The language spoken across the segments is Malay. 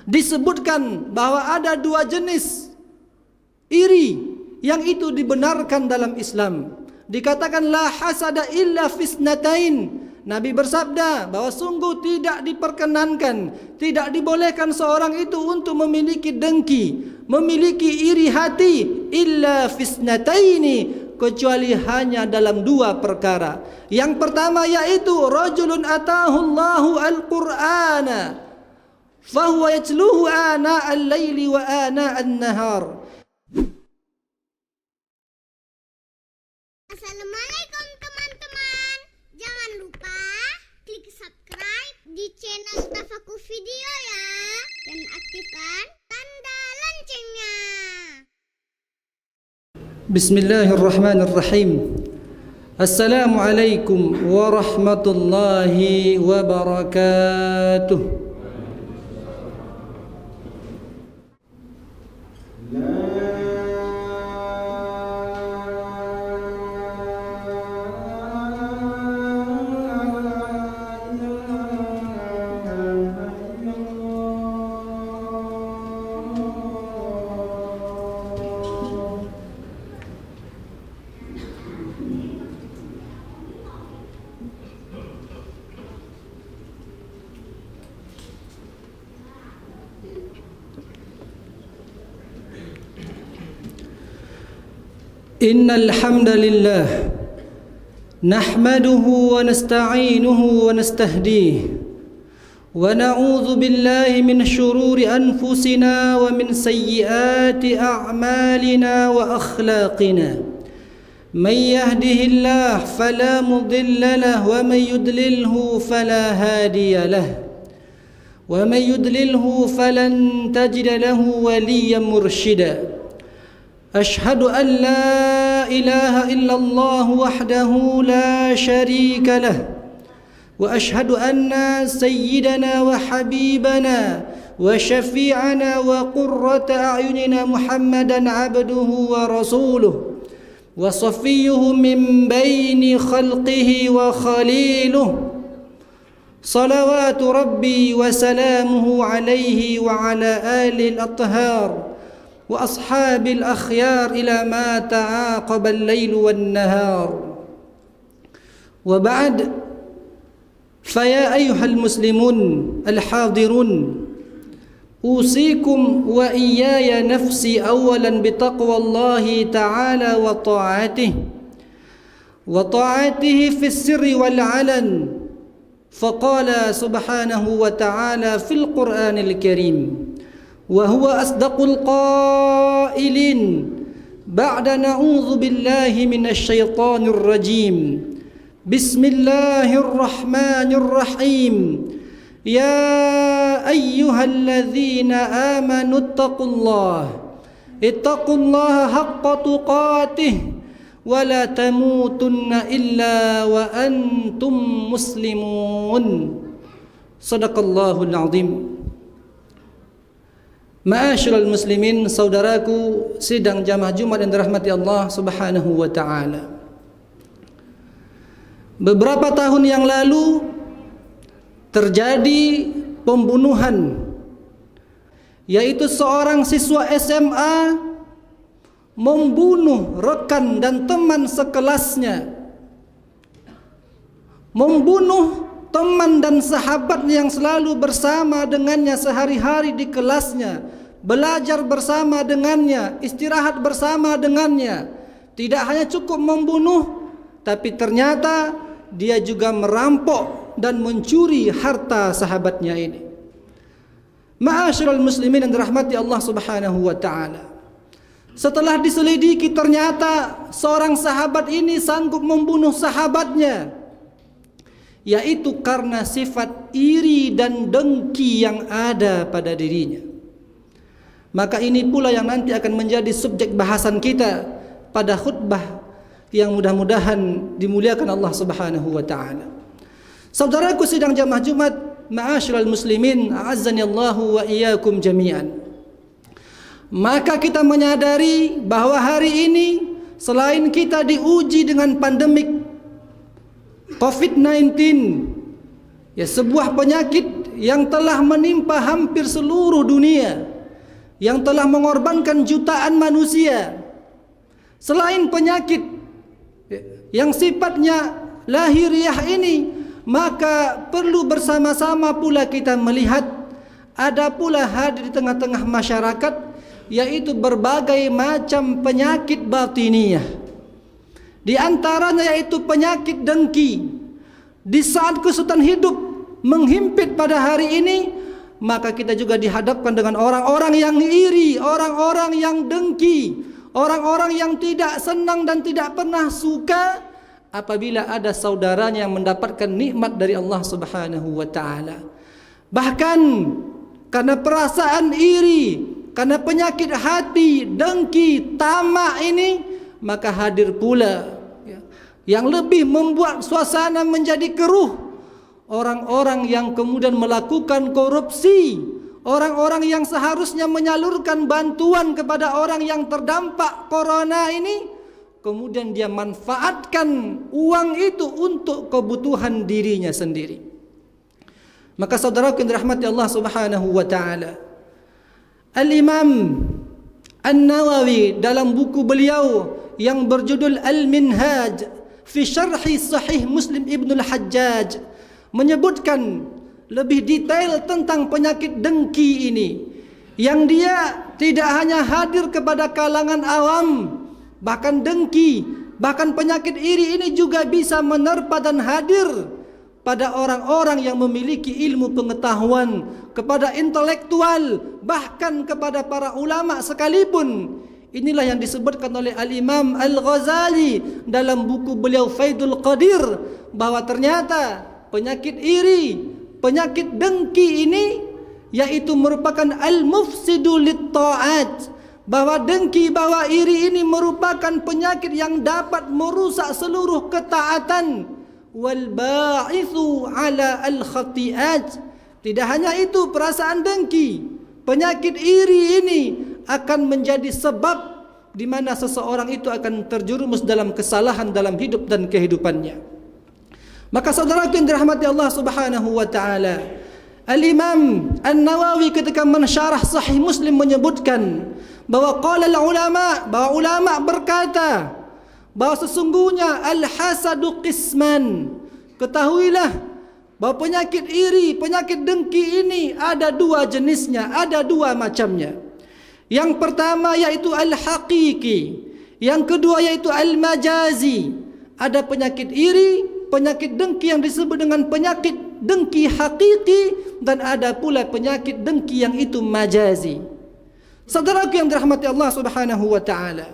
disebutkan bahwa ada dua jenis iri yang itu dibenarkan dalam Islam. Dikatakan la hasada illa fisnatain. Nabi bersabda bahwa sungguh tidak diperkenankan, tidak dibolehkan seorang itu untuk memiliki dengki, memiliki iri hati, illa fisnataini, kecuali hanya dalam dua perkara. Yang pertama yaitu rajulun atahu Allahu al-Qur'ana fahuwa yatluhu ana al-laili wa ana an-nahar. Assalamualaikum teman-teman. Jangan lupa klik subscribe di channel Tafakur Video ya, dan aktifkan tanda loncengnya. Bismillahirrahmanirrahim. Assalamualaikum warahmatullahi wabarakatuh. Innal hamdalillah nahmaduhu wa nasta'inuhu wa nastahdihi wa na'udzu billahi min shururi anfusina wa min sayyiati a'malina wa akhlaqina. Man yahdihillahu fala mudilla lahu wa man yudlilhu fala hadiya lahu wa man yudlilhu falan tajida lahu waliyyan murshida. أشهد أن لا إله إلا الله وحده لا شريك له وأشهد أن سيدنا وحبيبنا وشفيعنا وقرة أعيننا محمدا عبده ورسوله وصفيه من بين خلقه وخليله صلوات ربي وسلامه عليه وعلى آله الأطهار وأصحاب الأخيار إلى ما تعاقب الليل والنهار. وبعد، فيا أيها المسلمون الحاضرون، أوصيكم وإياي نفسي أولا بتقوى الله تعالى وطاعته في السر والعلن. فقال سبحانه وتعالى في القرآن الكريم: وهو أصدق القائلين بعد نعوذ بالله من الشيطان الرجيم. بسم الله الرحمن الرحيم. يا أيها الذين آمنوا اتقوا الله حق تقاته ولا تموتن إلا وأنتم مسلمون. صدق الله العظيم. Ma'asyiral muslimin, saudaraku sidang jamaah Jumat yang dirahmati Allah Subhanahu wa taala. Beberapa tahun yang lalu terjadi pembunuhan, yaitu seorang siswa SMA membunuh rekan dan teman sekelasnya, membunuh teman dan sahabat yang selalu bersama dengannya sehari-hari di kelasnya, belajar bersama dengannya, istirahat bersama dengannya. Tidak hanya cukup membunuh, tapi ternyata dia juga merampok dan mencuri harta sahabatnya ini. Ma'asyiral muslimin yang dirahmati Allah Subhanahu wa taala. Setelah diselidiki, ternyata seorang sahabat ini sanggup membunuh sahabatnya, yaitu karena sifat iri dan dengki yang ada pada dirinya. Maka ini pula yang nanti akan menjadi subjek bahasan kita pada khutbah yang mudah-mudahan dimuliakan Allah Subhanahu wa taala. Saudaraku sidang jamaah Jumat, ma'asyiral muslimin, a'azzani Allahu wa iyyakum jami'an. Maka kita menyadari bahwa hari ini selain kita diuji dengan pandemik COVID-19, ya, sebuah penyakit yang telah menimpa hampir seluruh dunia, yang telah mengorbankan jutaan manusia. Selain penyakit yang sifatnya lahiriah ini, maka perlu bersama-sama pula kita melihat ada pula hadir di tengah-tengah masyarakat, yaitu berbagai macam penyakit batiniyah. Di antaranya yaitu penyakit dengki. Di saat kesulitan hidup menghimpit pada hari ini, maka kita juga dihadapkan dengan orang-orang yang iri, orang-orang yang dengki, orang-orang yang tidak senang dan tidak pernah suka apabila ada saudaranya yang mendapatkan nikmat dari Allah Subhanahu wa taala. Bahkan karena perasaan iri, karena penyakit hati, dengki, tamak ini, maka hadir pula yang lebih membuat suasana menjadi keruh, orang-orang yang kemudian melakukan korupsi, orang-orang yang seharusnya menyalurkan bantuan kepada orang yang terdampak corona ini, kemudian dia manfaatkan uang itu untuk kebutuhan dirinya sendiri. Maka saudaraku yang dirahmati Allah Subhanahu wa taala, Al-Imam An-Nawawi dalam buku beliau yang berjudul Al-Minhaj fi Syarhi Sahih Muslim Ibnul Hajjaj menyebutkan lebih detail tentang penyakit dengki ini, yang dia tidak hanya hadir kepada kalangan awam, bahkan dengki, bahkan penyakit iri ini juga bisa menerpa dan hadir pada orang-orang yang memiliki ilmu pengetahuan, kepada intelektual, bahkan kepada para ulama sekalipun. Inilah yang disebutkan oleh Al-Imam Al-Ghazali dalam buku beliau Faidul Qadir, bahwa ternyata penyakit iri, penyakit dengki ini yaitu merupakan al-mufsidu lit-ta'at, bahwa dengki, bahwa iri ini merupakan penyakit yang dapat merusak seluruh ketaatan, wal ba'ithu ala al-khati'at. Tidak hanya itu, perasaan dengki, penyakit iri ini akan menjadi sebab di mana seseorang itu akan terjerumus dalam kesalahan dalam hidup dan kehidupannya. Maka saudara yang dirahmati Allah Subhanahu wa taala, Al-Imam An-Nawawi ketika mensyarah Sahih Muslim menyebutkan bahwa qala al-ulama, bahwa ulama berkata bahwa sesungguhnya al-hasadu qisman. Ketahuilah bahwa penyakit iri, penyakit dengki ini ada dua jenisnya, ada dua macamnya. Yang pertama yaitu al-haqiqi, yang kedua yaitu al-majazi. Ada penyakit iri, penyakit dengki yang disebut dengan penyakit dengki hakiki, dan ada pula penyakit dengki yang itu majazi. Saudaraku yang dirahmati Allah Subhanahu wa taala,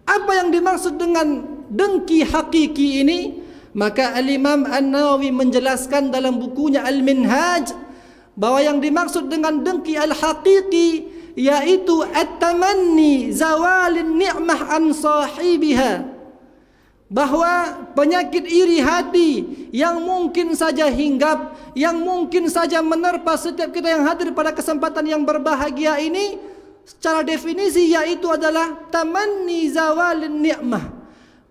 apa yang dimaksud dengan dengki hakiki ini? Maka Al-Imam An-Nawawi menjelaskan dalam bukunya Al-Minhaj bahwa yang dimaksud dengan dengki al-haqiqi yaitu at-tamanni zawalin ni'mah an sahibiha, bahwa penyakit iri hati yang mungkin saja hinggap, yang mungkin saja menerpa setiap kita yang hadir pada kesempatan yang berbahagia ini, secara definisi yaitu adalah tamanni zawalin ni'mah.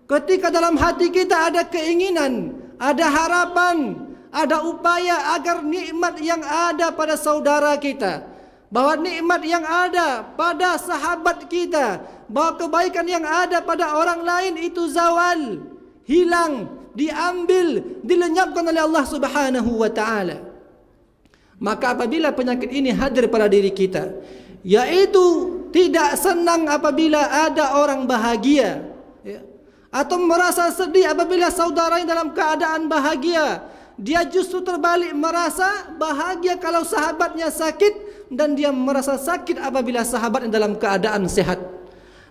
Ketika dalam hati kita ada keinginan, ada harapan, ada upaya agar nikmat yang ada pada saudara kita, bahwa nikmat yang ada pada sahabat kita, bahwa kebaikan yang ada pada orang lain itu zawal, hilang, diambil, dilenyapkan oleh Allah Subhanahu wa taala. Maka apabila penyakit ini hadir pada diri kita, yaitu tidak senang apabila ada orang bahagia, ya, atau merasa sedih apabila saudaranya dalam keadaan bahagia, dia justru terbalik merasa bahagia kalau sahabatnya sakit, dan dia merasa sakit apabila sahabatnya dalam keadaan sehat.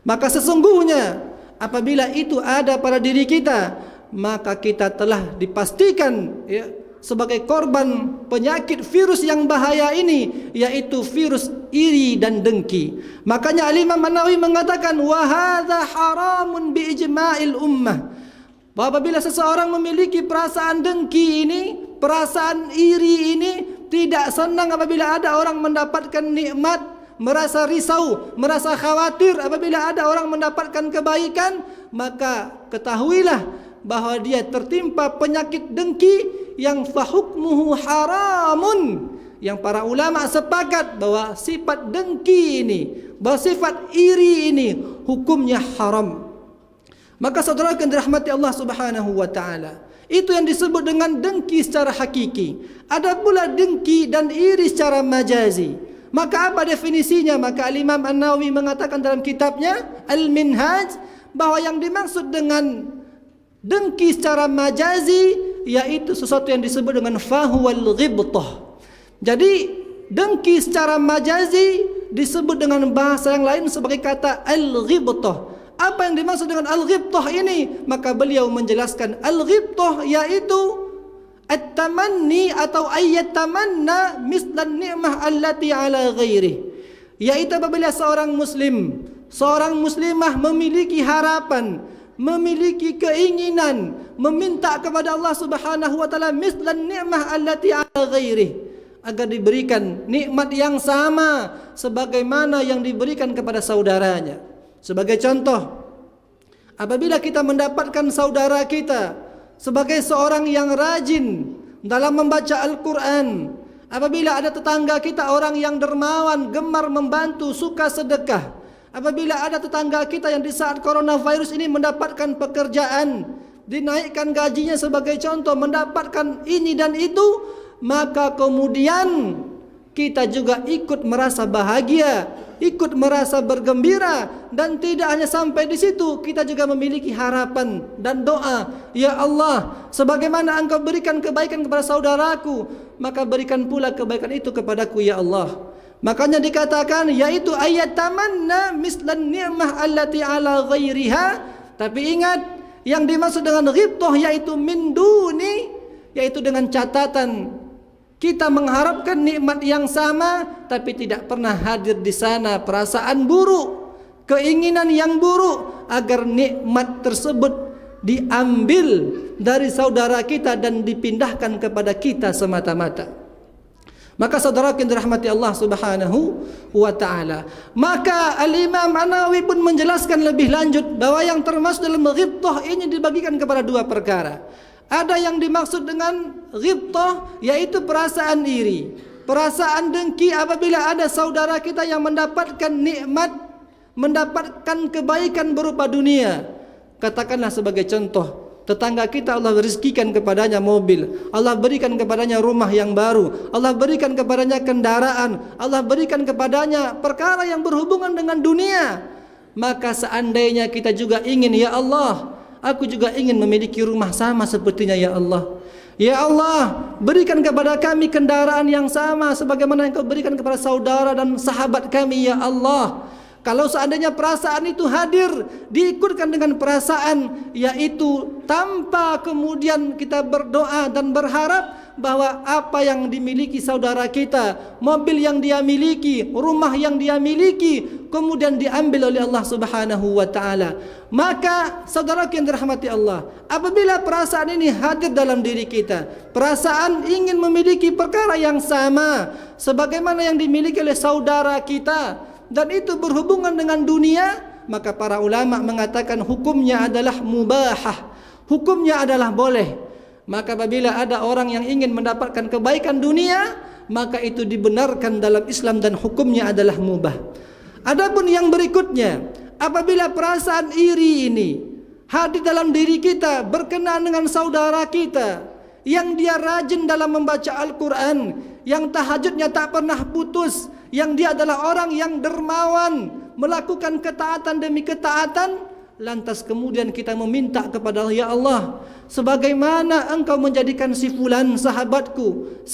Maka sesungguhnya apabila itu ada pada diri kita, maka kita telah dipastikan, ya, sebagai korban penyakit virus yang bahaya ini, yaitu virus iri dan dengki. Makanya Al-Imam An-Nawawi mengatakan wa hadza haramun bi ijma'il ummah, bahwa apabila seseorang memiliki perasaan dengki ini, perasaan iri ini, tidak senang apabila ada orang mendapatkan nikmat, merasa risau, merasa khawatir apabila ada orang mendapatkan kebaikan, maka ketahuilah bahwa dia tertimpa penyakit dengki yang fahukmu hukmuhu haramun. Yang para ulama sepakat bahwa sifat dengki ini, bahwa sifat iri ini hukumnya haram. Maka saudara yang dirahmati Allah Subhanahu wa taala, itu yang disebut dengan dengki secara hakiki. Ada pula dengki dan iri secara majazi. Maka apa definisinya? Maka Al-Imam An-Nawawi mengatakan dalam kitabnya Al-Minhaj bahwa yang dimaksud dengan dengki secara majazi yaitu sesuatu yang disebut dengan fahuwal ghibtah. Jadi dengki secara majazi disebut dengan bahasa yang lain sebagai kata al-ghibtah. Apa yang dimaksud dengan al-ghibtah ini? Maka beliau menjelaskan al-ghibtah yaitu at-tamanni atau ayyatamanna mislan ni'mah allati ala ghairi. Yaitu apabila seorang muslim, seorang muslimah memiliki harapan, memiliki keinginan, meminta kepada Allah Subhanahu wa taala mislan ni'mah allati ala ghairi, agar diberikan nikmat yang sama sebagaimana yang diberikan kepada saudaranya. Sebagai contoh, apabila kita mendapatkan saudara kita sebagai seorang yang rajin dalam membaca Al-Quran, apabila ada tetangga kita orang yang dermawan, gemar membantu, suka sedekah, apabila ada tetangga kita yang di saat coronavirus ini mendapatkan pekerjaan, dinaikkan gajinya sebagai contoh, mendapatkan ini dan itu, maka kemudian kita juga ikut merasa bahagia, ikut merasa bergembira, dan tidak hanya sampai di situ, kita juga memiliki harapan dan doa, ya Allah, sebagaimana Engkau berikan kebaikan kepada saudaraku, maka berikan pula kebaikan itu kepadaku, ya Allah. Makanya dikatakan yaitu ayat tamanna mislan ni'mah allati ala ghairiha. Tapi ingat, yang dimaksud dengan ghibtah yaitu min duni, yaitu dengan catatan kita mengharapkan nikmat yang sama tapi tidak pernah hadir di sana perasaan buruk, keinginan yang buruk agar nikmat tersebut diambil dari saudara kita dan dipindahkan kepada kita semata-mata. Maka saudara yang dirahmati Allah Subhanahu wa taala, maka Al-Imam An-Nawawi pun menjelaskan lebih lanjut bahwa yang termasuk dalam ghibtah ini dibagikan kepada dua perkara. Ada yang dimaksud dengan ghibtah yaitu perasaan iri, perasaan dengki apabila ada saudara kita yang mendapatkan nikmat, mendapatkan kebaikan berupa dunia. Katakanlah sebagai contoh, tetangga kita Allah rizkikan kepadanya mobil, Allah berikan kepadanya rumah yang baru, Allah berikan kepadanya kendaraan, Allah berikan kepadanya perkara yang berhubungan dengan dunia. Maka seandainya kita juga ingin, ya Allah, aku juga ingin memiliki rumah sama sepertinya, ya Allah. Ya Allah, berikan kepada kami kendaraan yang sama sebagaimana Engkau berikan kepada saudara dan sahabat kami, ya Allah. Kalau seandainya perasaan itu hadir, diikutkan dengan perasaan, yaitu tanpa kemudian kita berdoa dan berharap bahwa apa yang dimiliki saudara kita, mobil yang dia miliki, rumah yang dia miliki, kemudian diambil oleh Allah Subhanahu wa taala. Maka saudara yang dirahmati Allah, apabila perasaan ini hadir dalam diri kita, perasaan ingin memiliki perkara yang sama sebagaimana yang dimiliki oleh saudara kita, dan itu berhubungan dengan dunia, maka para ulama mengatakan hukumnya adalah mubahah, hukumnya adalah boleh. Maka apabila ada orang yang ingin mendapatkan kebaikan dunia, maka itu dibenarkan dalam Islam dan hukumnya adalah mubah. Adapun yang berikutnya, apabila perasaan iri ini hadir dalam diri kita berkenaan dengan saudara kita yang dia rajin dalam membaca Al-Quran, yang tahajudnya tak pernah putus, yang dia adalah orang yang dermawan, melakukan ketaatan demi ketaatan, lantas kemudian kita meminta kepada Allah, ya Allah, sebagaimana Engkau menjadikan si fulan sahabatku,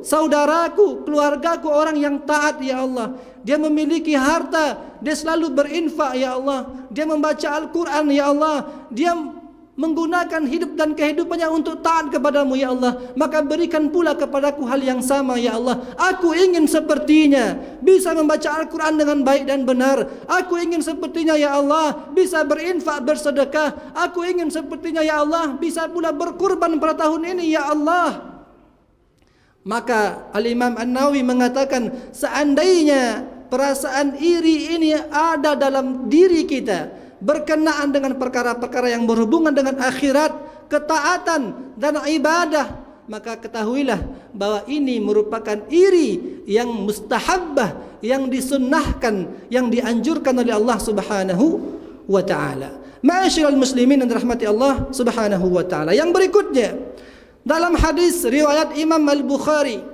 saudaraku, keluargaku orang yang taat, ya Allah. Dia memiliki harta, dia selalu berinfak, ya Allah. Dia membaca Al-Quran, ya Allah. Dia menggunakan hidup dan kehidupannya untuk taat kepadamu, ya Allah. Maka berikan pula kepadaku hal yang sama, ya Allah. Aku ingin sepertinya bisa membaca Al-Quran dengan baik dan benar. Aku ingin sepertinya, ya Allah, bisa berinfak, bersedekah. Aku ingin sepertinya, ya Allah, bisa pula berkurban pada tahun ini, ya Allah. Maka Al-Imam An-Nawawi mengatakan, seandainya perasaan iri ini ada dalam diri kita berkenaan dengan perkara-perkara yang berhubungan dengan akhirat, ketaatan dan ibadah, maka ketahuilah bahwa ini merupakan iri yang mustahabbah, yang disunnahkan, yang dianjurkan oleh Allah Subhanahu wa taala. Ma'asyiral muslimin yang dirahmati Allah Subhanahu wa taala. Yang berikutnya, dalam hadis riwayat Imam Al-Bukhari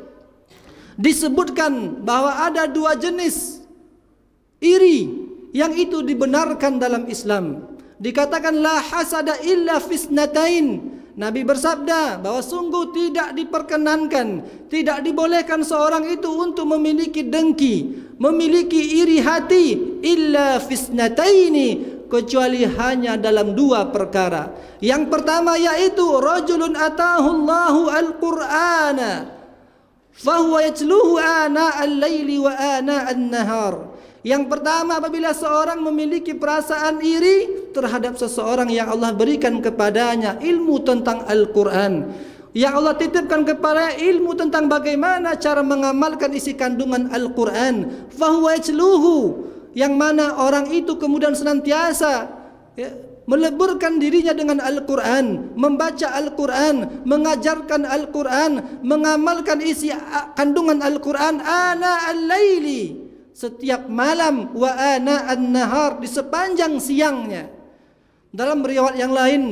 disebutkan bahwa ada dua jenis iri yang itu dibenarkan dalam Islam. Dikatakan la hasada illa fisnatain. Nabi bersabda bahwa sungguh tidak diperkenankan, tidak dibolehkan seorang itu untuk memiliki dengki, memiliki iri hati illa fisnataini, kecuali hanya dalam dua perkara. Yang pertama yaitu rajulun atahu Allahu al-Qur'ana fahuwa yatluhu ana al-laili wa ana an-nahar. Yang pertama, apabila seorang memiliki perasaan iri terhadap seseorang yang Allah berikan kepadanya ilmu tentang Al-Quran, yang Allah titipkan kepada ilmu tentang bagaimana cara mengamalkan isi kandungan Al-Quran, fahuwa yatluhu, yang mana orang itu kemudian senantiasa meleburkan dirinya dengan Al-Quran, membaca Al-Quran, mengajarkan Al-Quran, mengamalkan isi kandungan Al-Quran ana al-laili, setiap malam, wa ana an-nahar, di sepanjang siangnya. Dalam riwayat yang lain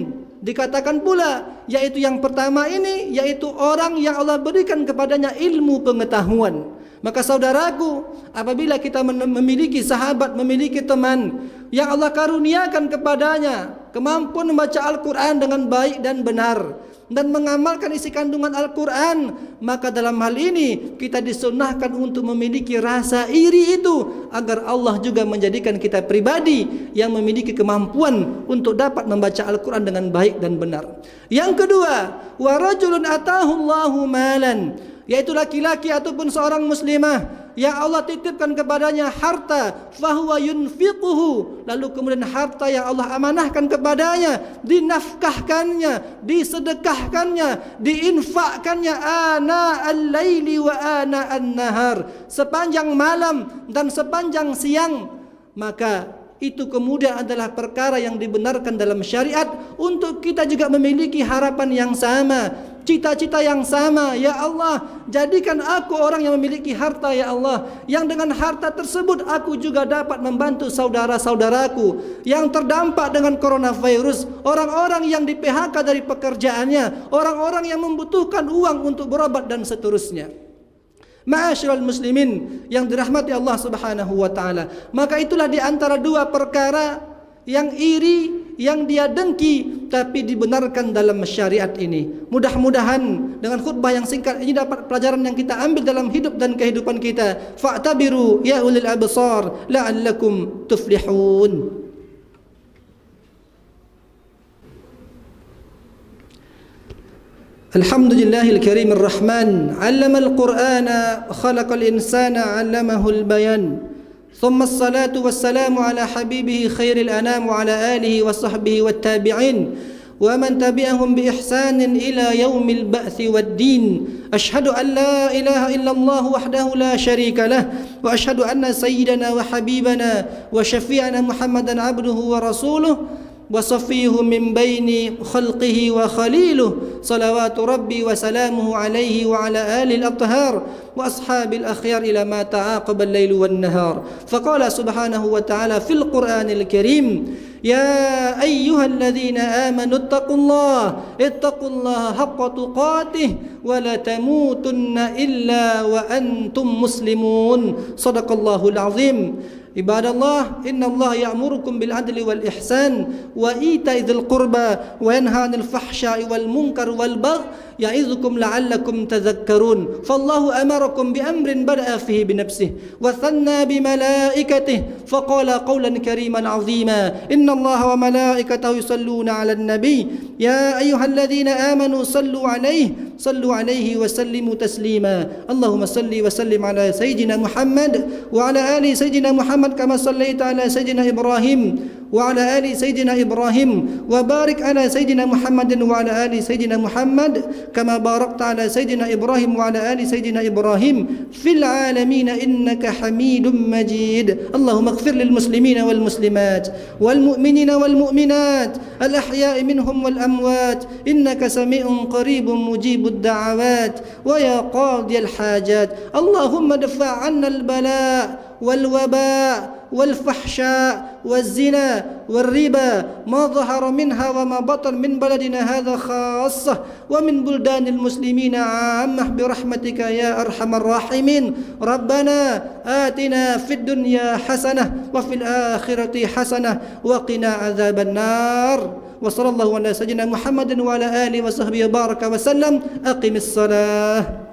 dikatakan pula, yaitu yang pertama ini, yaitu orang yang Allah berikan kepadanya ilmu pengetahuan. Maka saudaraku, apabila kita memiliki sahabat, memiliki teman yang Allah karuniakan kepadanya kemampuan membaca Al-Quran dengan baik dan benar, dan mengamalkan isi kandungan Al-Quran, maka dalam hal ini kita disunnahkan untuk memiliki rasa iri itu, agar Allah juga menjadikan kita pribadi yang memiliki kemampuan untuk dapat membaca Al-Quran dengan baik dan benar. Yang kedua, wa rajulun atahu Allahu malan, yaitu laki-laki ataupun seorang muslimah yang Allah titipkan kepadanya harta, fahuwa yunfiquhu, lalu kemudian harta yang Allah amanahkan kepadanya dinafkahkannya, disedekahkannya, diinfakkannya ana al-laili wa ana an-nahar, sepanjang malam dan sepanjang siang, maka itu kemudian adalah perkara yang dibenarkan dalam syariat untuk kita juga memiliki harapan yang sama, cita-cita yang sama. Ya Allah, jadikan aku orang yang memiliki harta ya Allah, yang dengan harta tersebut aku juga dapat membantu saudara-saudaraku yang terdampak dengan coronavirus, orang-orang yang di PHK dari pekerjaannya, orang-orang yang membutuhkan uang untuk berobat dan seterusnya. Ma'asyiral muslimin yang dirahmati Allah Subhanahu wa taala, maka itulah di antara dua perkara yang iri, yang dia dengki, tapi dibenarkan dalam syariat ini. Mudah-mudahan dengan khutbah yang singkat ini dapat pelajaran yang kita ambil dalam hidup dan kehidupan kita. Fa'tabiru ya ulil absar la'allakum tuflihun. Alhamdulillahil karimir rahman, 'allamal qur'ana khalaqal insana 'allamahu al-bayan. Thumma as-salatu was-salamu ala habibihi khairil anam wa ala alihi wa sahbihi wat tabi'in wa man tabi'ahum bi ihsanin ila yaumil ba'thi wad-din. Ashhadu an la ilaha illallah wahdahu la syarika lah wa ashhadu anna sayyidana wa habibana wa syafi'ana Muhammadan abduhu wa rasuluh وصفيه من بين خلقه وخليله صلوات ربي وسلامه عليه وعلى آل الأطهار وأصحاب الأخيار إلى ما تعاقب الليل والنهار. فقال سبحانه وتعالى في القرآن الكريم يا أيها الذين آمنوا اتقوا الله حق تقاته ولا تموتن إلا وأنتم مسلمون. صدق الله العظيم. Ibadallah, innallaha ya'murukum bil adli wal ihsan wa ita'i dzil qurba wa yanha 'anil fahsya'i wal munkar wal baghi ya'idzukum la'allakum tadhakkarun. Fallahu amarakum bi amrin bada'a fihi bi nafsihi wa thanna bi malaikatihi faqala qawlan kariman 'azima. Innallaha wa malaikatahu yusalluna 'alan nabiy ya ayyuhalladzina amanu sallu 'alaihi wa sallimu taslima. Allahumma salli wa sallim ala sayyidina Muhammad wa ala ali sayyidina Muhammad kama sallaita ala sayyidina Ibrahim وعلى آل سيدنا إبراهيم وبارك على سيدنا محمد وعلى آل سيدنا محمد كما باركت على سيدنا إبراهيم وعلى آل سيدنا إبراهيم في العالمين إنك حميد مجيد. اللهم اغفر للمسلمين والمسلمات والمؤمنين والمؤمنات الأحياء منهم والأموات إنك سميع قريب مجيب الدعوات ويا قاضي الحاجات. اللهم ادفع عنا البلاء والوباء والفحشاء والزنا والربا ما ظهر منها وما بطن من بلدنا هذا خاصة ومن بلدان المسلمين عامة برحمتك يا أرحم الراحمين. ربنا آتنا في الدنيا حسنة وفي الآخرة حسنة وقنا عذاب النار. وصلى الله على سيدنا محمد وعلى آله وصحبه وبارك وسلم. أقم الصلاة.